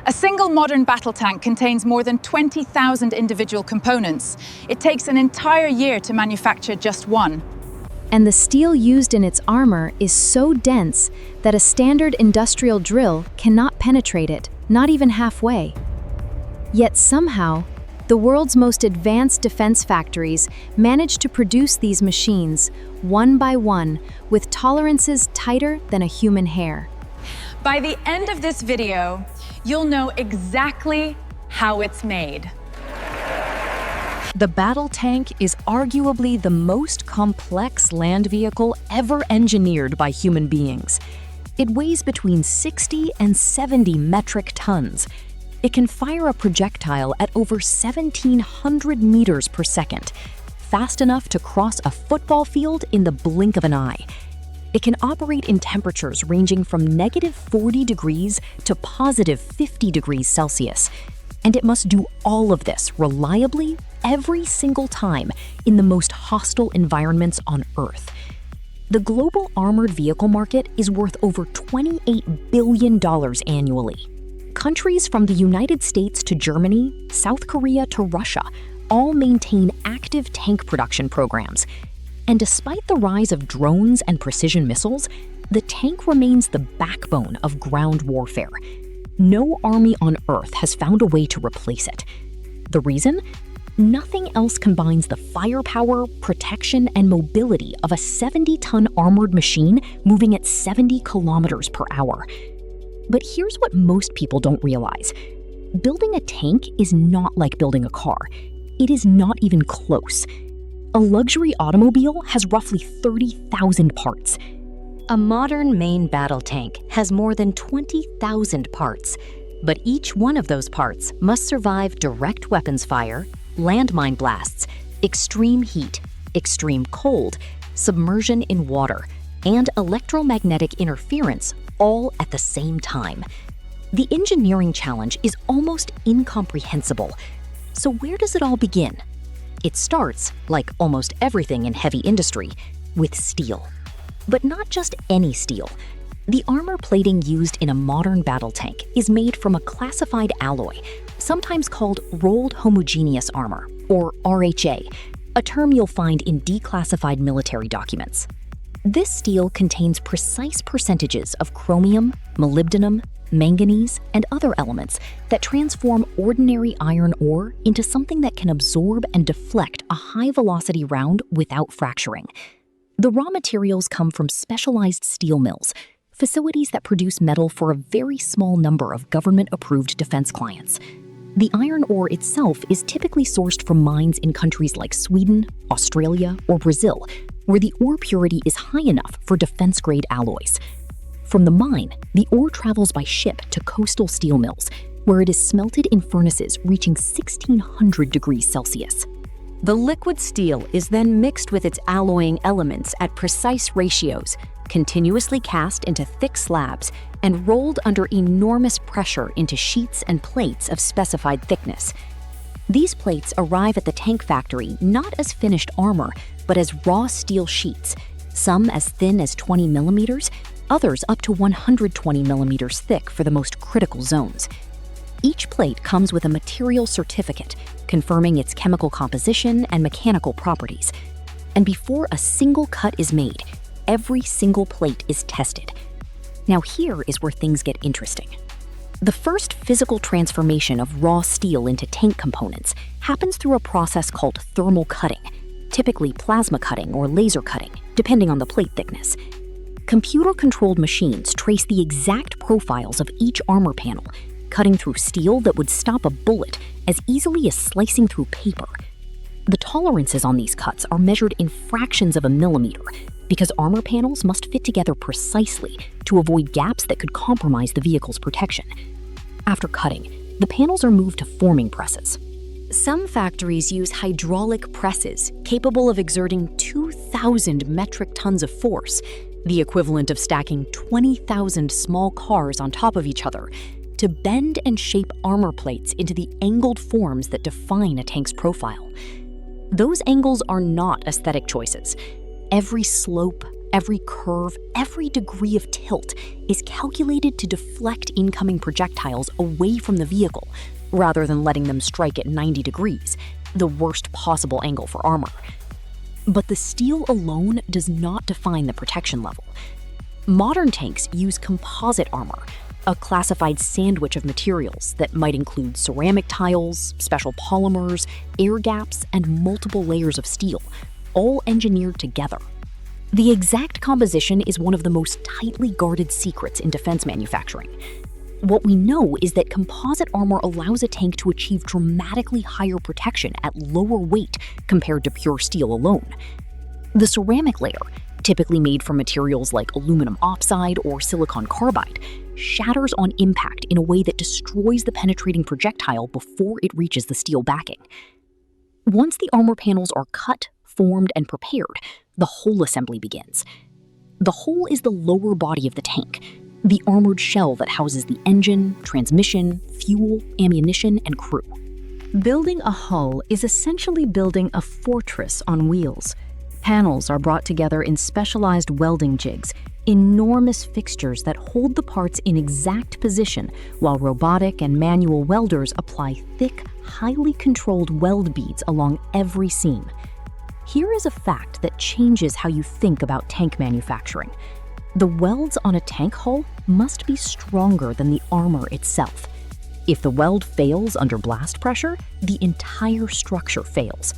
A single modern battle tank contains more than 20,000 individual components. It takes an entire year to manufacture just one. And the steel used in its armor is so dense that a standard industrial drill cannot penetrate it, not even halfway. Yet somehow, the world's most advanced defense factories manage to produce these machines, one by one, with tolerances tighter than a human hair. By the end of this video, you'll know exactly how it's made. The battle tank is arguably the most complex land vehicle ever engineered by human beings. It weighs between 60 and 70 metric tons. It can fire a projectile at over 1,700 meters per second, fast enough to cross a football field in the blink of an eye. It can operate in temperatures ranging from -40 degrees to +50 degrees Celsius. And it must do all of this reliably every single time in the most hostile environments on Earth. The global armored vehicle market is worth over $28 billion annually. Countries from the United States to Germany, South Korea to Russia all maintain active tank production programs. And despite the rise of drones and precision missiles, the tank remains the backbone of ground warfare. No army on Earth has found a way to replace it. The reason? Nothing else combines the firepower, protection, and mobility of a 70-ton armored machine moving at 70 kilometers per hour. But here's what most people don't realize. Building a tank is not like building a car. It is not even close. A luxury automobile has roughly 30,000 parts. A modern main battle tank has more than 20,000 parts, but each one of those parts must survive direct weapons fire, landmine blasts, extreme heat, extreme cold, submersion in water, and electromagnetic interference all at the same time. The engineering challenge is almost incomprehensible. So where does it all begin? It starts, like almost everything in heavy industry, with steel. But not just any steel. The armor plating used in a modern battle tank is made from a classified alloy, sometimes called rolled homogeneous armor, or RHA, a term you'll find in declassified military documents. This steel contains precise percentages of chromium, molybdenum, manganese, and other elements that transform ordinary iron ore into something that can absorb and deflect a high-velocity round without fracturing. The raw materials come from specialized steel mills, facilities that produce metal for a very small number of government-approved defense clients. The iron ore itself is typically sourced from mines in countries like Sweden, Australia, or Brazil, where the ore purity is high enough for defense-grade alloys. From the mine, the ore travels by ship to coastal steel mills, where it is smelted in furnaces reaching 1,600 degrees Celsius. The liquid steel is then mixed with its alloying elements at precise ratios, continuously cast into thick slabs, and rolled under enormous pressure into sheets and plates of specified thickness. These plates arrive at the tank factory not as finished armor, but as raw steel sheets, some as thin as 20 millimeters, others up to 120 millimeters thick for the most critical zones. Each plate comes with a material certificate confirming its chemical composition and mechanical properties. And before a single cut is made, every single plate is tested. Now here is where things get interesting. The first physical transformation of raw steel into tank components happens through a process called thermal cutting, typically plasma cutting or laser cutting, depending on the plate thickness. Computer-controlled machines trace the exact profiles of each armor panel, cutting through steel that would stop a bullet as easily as slicing through paper. The tolerances on these cuts are measured in fractions of a millimeter because armor panels must fit together precisely to avoid gaps that could compromise the vehicle's protection. After cutting, the panels are moved to forming presses. Some factories use hydraulic presses capable of exerting 2,000 metric tons of force, the equivalent of stacking 20,000 small cars on top of each other, to bend and shape armor plates into the angled forms that define a tank's profile. Those angles are not aesthetic choices. Every slope, Every curve, every degree of tilt is calculated to deflect incoming projectiles away from the vehicle, rather than letting them strike at 90 degrees, the worst possible angle for armor. But the steel alone does not define the protection level. Modern tanks use composite armor, a classified sandwich of materials that might include ceramic tiles, special polymers, air gaps, and multiple layers of steel, all engineered together. The exact composition is one of the most tightly guarded secrets in defense manufacturing. What we know is that composite armor allows a tank to achieve dramatically higher protection at lower weight compared to pure steel alone. The ceramic layer, typically made from materials like aluminum oxide or silicon carbide, shatters on impact in a way that destroys the penetrating projectile before it reaches the steel backing. Once the armor panels are cut, formed, and prepared, the hull assembly begins. The hull is the lower body of the tank, the armored shell that houses the engine, transmission, fuel, ammunition, and crew. Building a hull is essentially building a fortress on wheels. Panels are brought together in specialized welding jigs, enormous fixtures that hold the parts in exact position, while robotic and manual welders apply thick, highly controlled weld beads along every seam. Here is a fact that changes how you think about tank manufacturing. The welds on a tank hull must be stronger than the armor itself. If the weld fails under blast pressure, the entire structure fails.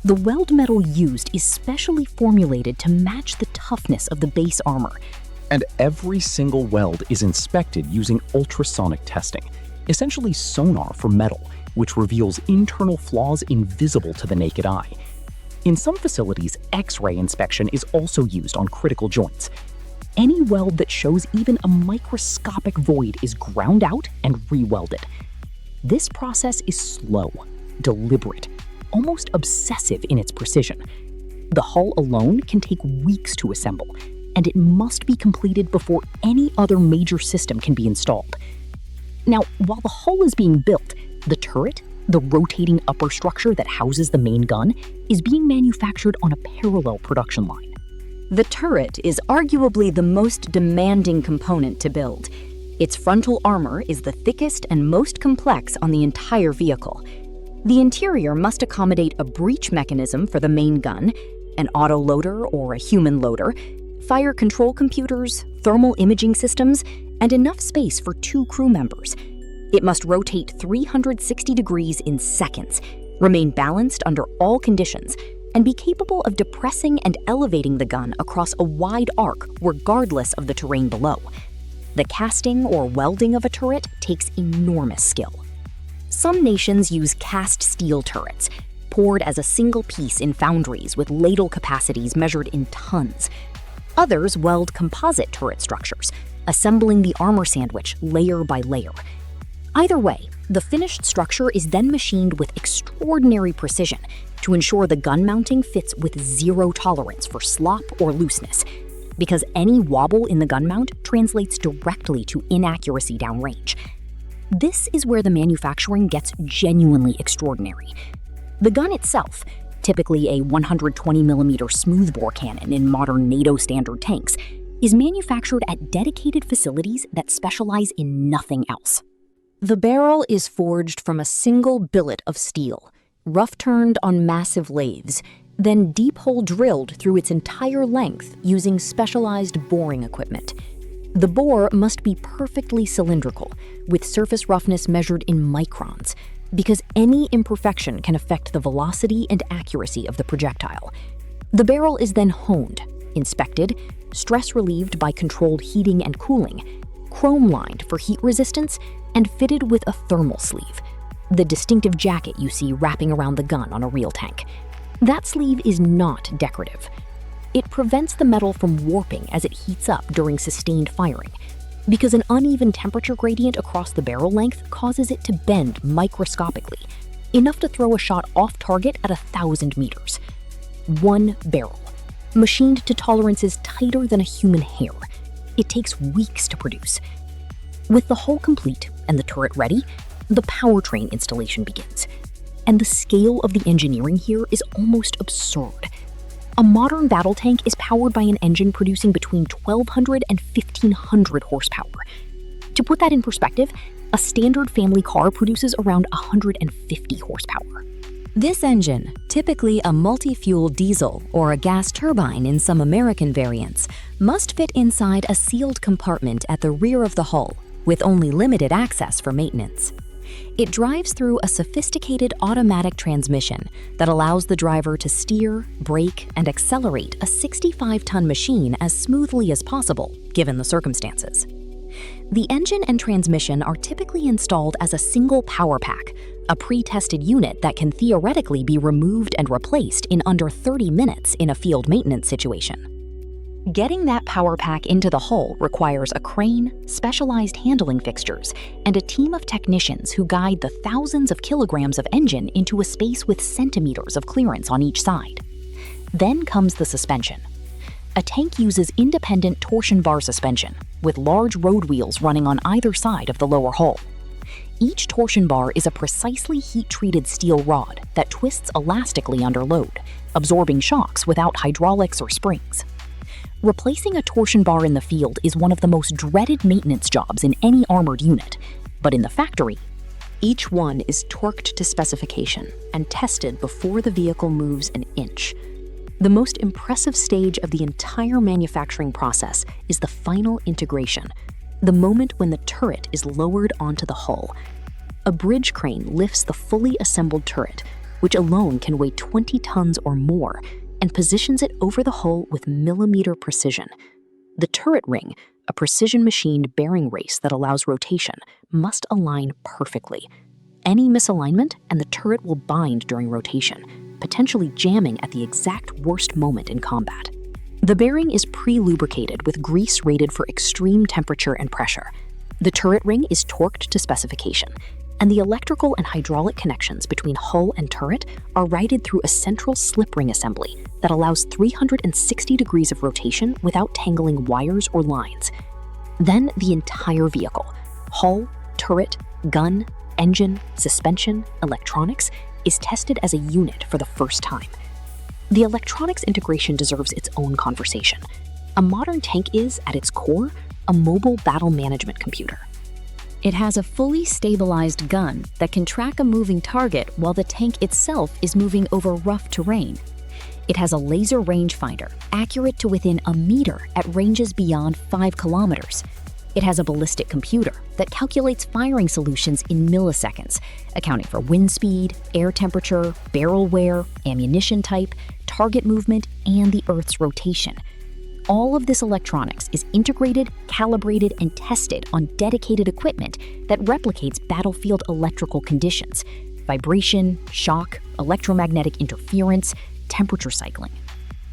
The weld metal used is specially formulated to match the toughness of the base armor. And every single weld is inspected using ultrasonic testing, essentially sonar for metal, which reveals internal flaws invisible to the naked eye. In some facilities, X-ray inspection is also used on critical joints. Any weld that shows even a microscopic void is ground out and re-welded. This process is slow, deliberate, almost obsessive in its precision. The hull alone can take weeks to assemble, and it must be completed before any other major system can be installed. Now, while the hull is being built, the turret, the rotating upper structure that houses the main gun, is being manufactured on a parallel production line. The turret is arguably the most demanding component to build. Its frontal armor is the thickest and most complex on the entire vehicle. The interior must accommodate a breech mechanism for the main gun, an auto-loader or a human loader, fire control computers, thermal imaging systems, and enough space for 2 crew members. It must rotate 360 degrees in seconds, remain balanced under all conditions, and be capable of depressing and elevating the gun across a wide arc regardless of the terrain below. The casting or welding of a turret takes enormous skill. Some nations use cast steel turrets, poured as a single piece in foundries with ladle capacities measured in tons. Others weld composite turret structures, assembling the armor sandwich layer by layer. Either way, the finished structure is then machined with extraordinary precision to ensure the gun mounting fits with zero tolerance for slop or looseness, because any wobble in the gun mount translates directly to inaccuracy downrange. This is where the manufacturing gets genuinely extraordinary. The gun itself, typically a 120mm smoothbore cannon in modern NATO standard tanks, is manufactured at dedicated facilities that specialize in nothing else. The barrel is forged from a single billet of steel, rough-turned on massive lathes, then deep-hole drilled through its entire length using specialized boring equipment. The bore must be perfectly cylindrical, with surface roughness measured in microns, because any imperfection can affect the velocity and accuracy of the projectile. The barrel is then honed, inspected, stress-relieved by controlled heating and cooling, chrome-lined for heat resistance, and fitted with a thermal sleeve, the distinctive jacket you see wrapping around the gun on a real tank. That sleeve is not decorative. It prevents the metal from warping as it heats up during sustained firing, because an uneven temperature gradient across the barrel length causes it to bend microscopically, enough to throw a shot off target at 1,000 meters. One barrel, machined to tolerances tighter than a human hair. It takes weeks to produce. With the hull complete and the turret ready, the powertrain installation begins. And the scale of the engineering here is almost absurd. A modern battle tank is powered by an engine producing between 1,200 and 1,500 horsepower. To put that in perspective, a standard family car produces around 150 horsepower. This engine, typically a multi-fuel diesel or a gas turbine in some American variants, must fit inside a sealed compartment at the rear of the hull, with only limited access for maintenance. It drives through a sophisticated automatic transmission that allows the driver to steer, brake, and accelerate a 65-ton machine as smoothly as possible, given the circumstances. The engine and transmission are typically installed as a single powerpack, a pre-tested unit that can theoretically be removed and replaced in under 30 minutes in a field maintenance situation. Getting that powerpack into the hull requires a crane, specialized handling fixtures, and a team of technicians who guide the thousands of kilograms of engine into a space with centimeters of clearance on each side. Then comes the suspension. A tank uses independent torsion bar suspension, with large road wheels running on either side of the lower hull. Each torsion bar is a precisely heat-treated steel rod that twists elastically under load, absorbing shocks without hydraulics or springs. Replacing a torsion bar in the field is one of the most dreaded maintenance jobs in any armored unit, but in the factory, each one is torqued to specification and tested before the vehicle moves an inch. The most impressive stage of the entire manufacturing process is the final integration, the moment when the turret is lowered onto the hull. A bridge crane lifts the fully assembled turret, which alone can weigh 20 tons or more, and positions it over the hull with millimeter precision. The turret ring, a precision-machined bearing race that allows rotation, must align perfectly. Any misalignment and the turret will bind during rotation, potentially jamming at the exact worst moment in combat. The bearing is pre-lubricated with grease rated for extreme temperature and pressure. The turret ring is torqued to specification, and the electrical and hydraulic connections between hull and turret are righted through a central slip ring assembly that allows 360 degrees of rotation without tangling wires or lines. Then the entire vehicle, hull, turret, gun, engine, suspension, electronics, is tested as a unit for the first time. The electronics integration deserves its own conversation. A modern tank is, at its core, a mobile battle management computer. It has a fully stabilized gun that can track a moving target while the tank itself is moving over rough terrain. It has a laser rangefinder, accurate to within a meter at ranges beyond 5 kilometers. It has a ballistic computer that calculates firing solutions in milliseconds, accounting for wind speed, air temperature, barrel wear, ammunition type, target movement, and the Earth's rotation. All of this electronics is integrated, calibrated, and tested on dedicated equipment that replicates battlefield electrical conditions: vibration, shock, electromagnetic interference, temperature cycling.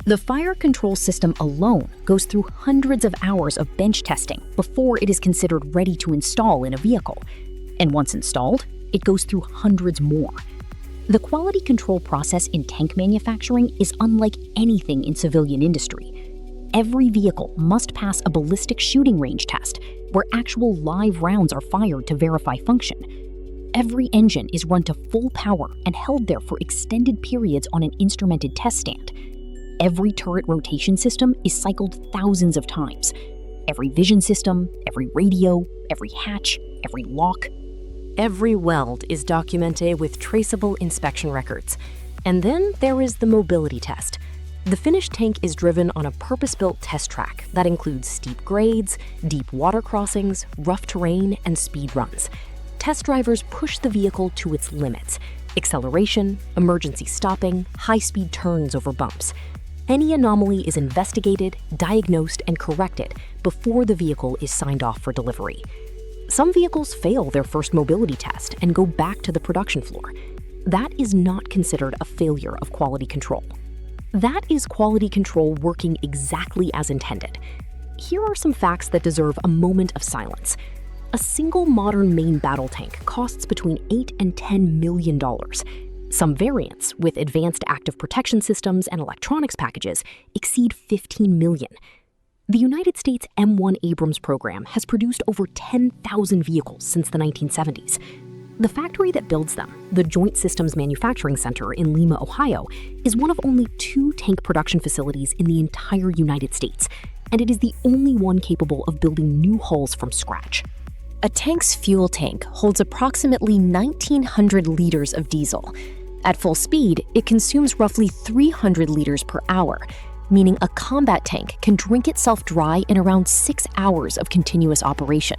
The fire control system alone goes through hundreds of hours of bench testing before it is considered ready to install in a vehicle. And once installed, it goes through hundreds more. The quality control process in tank manufacturing is unlike anything in civilian industry. Every vehicle must pass a ballistic shooting range test, where actual live rounds are fired to verify function. Every engine is run to full power and held there for extended periods on an instrumented test stand. Every turret rotation system is cycled thousands of times. Every vision system, every radio, every hatch, every lock. Every weld is documented with traceable inspection records. And then there is the mobility test. The finished tank is driven on a purpose-built test track that includes steep grades, deep water crossings, rough terrain, and speed runs. Test drivers push the vehicle to its limits: acceleration, emergency stopping, high-speed turns over bumps. Any anomaly is investigated, diagnosed, and corrected before the vehicle is signed off for delivery. Some vehicles fail their first mobility test and go back to the production floor. That is not considered a failure of quality control. That is quality control working exactly as intended. Here are some facts that deserve a moment of silence. A single modern main battle tank costs between $8 and $10 million. Some variants, with advanced active protection systems and electronics packages, exceed $15 million. The United States M1 Abrams program has produced over 10,000 vehicles since the 1970s. The factory that builds them, the Joint Systems Manufacturing Center in Lima, Ohio, is one of only 2 tank production facilities in the entire United States, and it is the only one capable of building new hulls from scratch. A tank's fuel tank holds approximately 1,900 liters of diesel. At full speed, it consumes roughly 300 liters per hour, meaning a combat tank can drink itself dry in around 6 hours of continuous operation.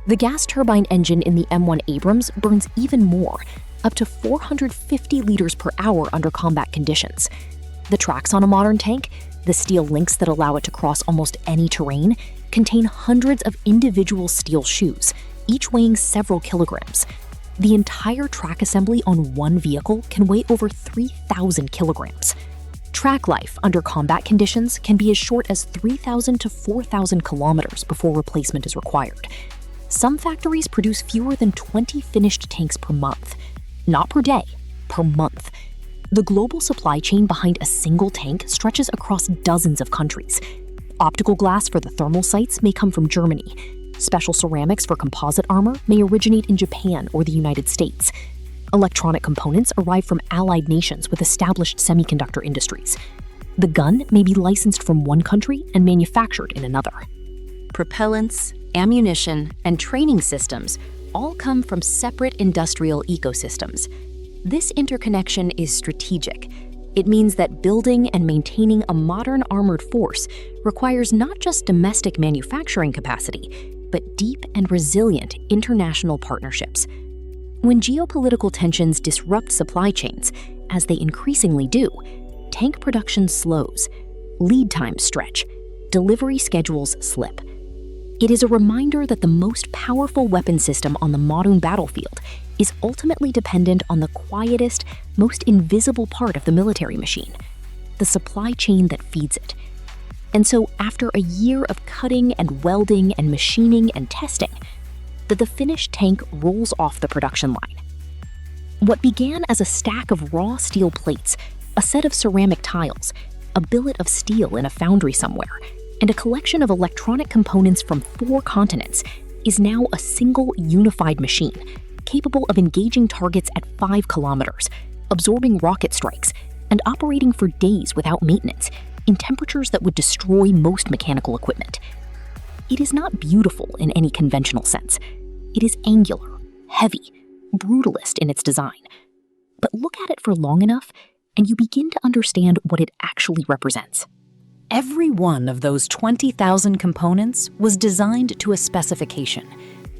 The gas turbine engine in the M1 Abrams burns even more, up to 450 liters per hour under combat conditions. The tracks on a modern tank, the steel links that allow it to cross almost any terrain, contain hundreds of individual steel shoes, each weighing several kilograms. The entire track assembly on one vehicle can weigh over 3,000 kilograms. Track life under combat conditions can be as short as 3,000 to 4,000 kilometers before replacement is required. Some factories produce fewer than 20 finished tanks per month. Not per day, per month. The global supply chain behind a single tank stretches across dozens of countries. Optical glass for the thermal sights may come from Germany. Special ceramics for composite armor may originate in Japan or the United States. Electronic components arrive from allied nations with established semiconductor industries. The gun may be licensed from one country and manufactured in another. Propellants, ammunition, and training systems all come from separate industrial ecosystems. This interconnection is strategic. It means that building and maintaining a modern armored force requires not just domestic manufacturing capacity, but deep and resilient international partnerships. When geopolitical tensions disrupt supply chains, as they increasingly do, tank production slows, lead times stretch, delivery schedules slip. It is a reminder that the most powerful weapon system on the modern battlefield is ultimately dependent on the quietest, most invisible part of the military machine, the supply chain that feeds it. And so, after a year of cutting and welding and machining and testing, the finished tank rolls off the production line. What began as a stack of raw steel plates, a set of ceramic tiles, a billet of steel in a foundry somewhere, and a collection of electronic components from 4 continents is now a single unified machine, capable of engaging targets at 5 kilometers, absorbing rocket strikes, and operating for days without maintenance in temperatures that would destroy most mechanical equipment. It is not beautiful in any conventional sense. It is angular, heavy, brutalist in its design. But look at it for long enough, and you begin to understand what it actually represents. Every one of those 20,000 components was designed to a specification.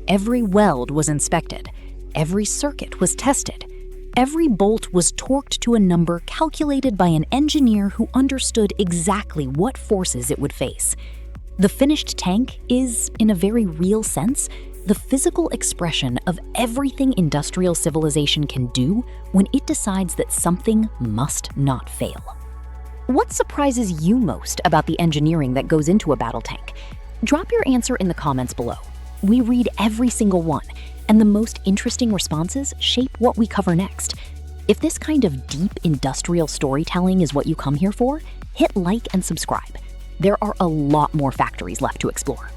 Every weld was inspected. Every circuit was tested. Every bolt was torqued to a number calculated by an engineer who understood exactly what forces it would face. The finished tank is, in a very real sense, the physical expression of everything industrial civilization can do when it decides that something must not fail. What surprises you most about the engineering that goes into a battle tank? Drop your answer in the comments below. We read every single one, and the most interesting responses shape what we cover next. If this kind of deep industrial storytelling is what you come here for, hit like and subscribe. There are a lot more factories left to explore.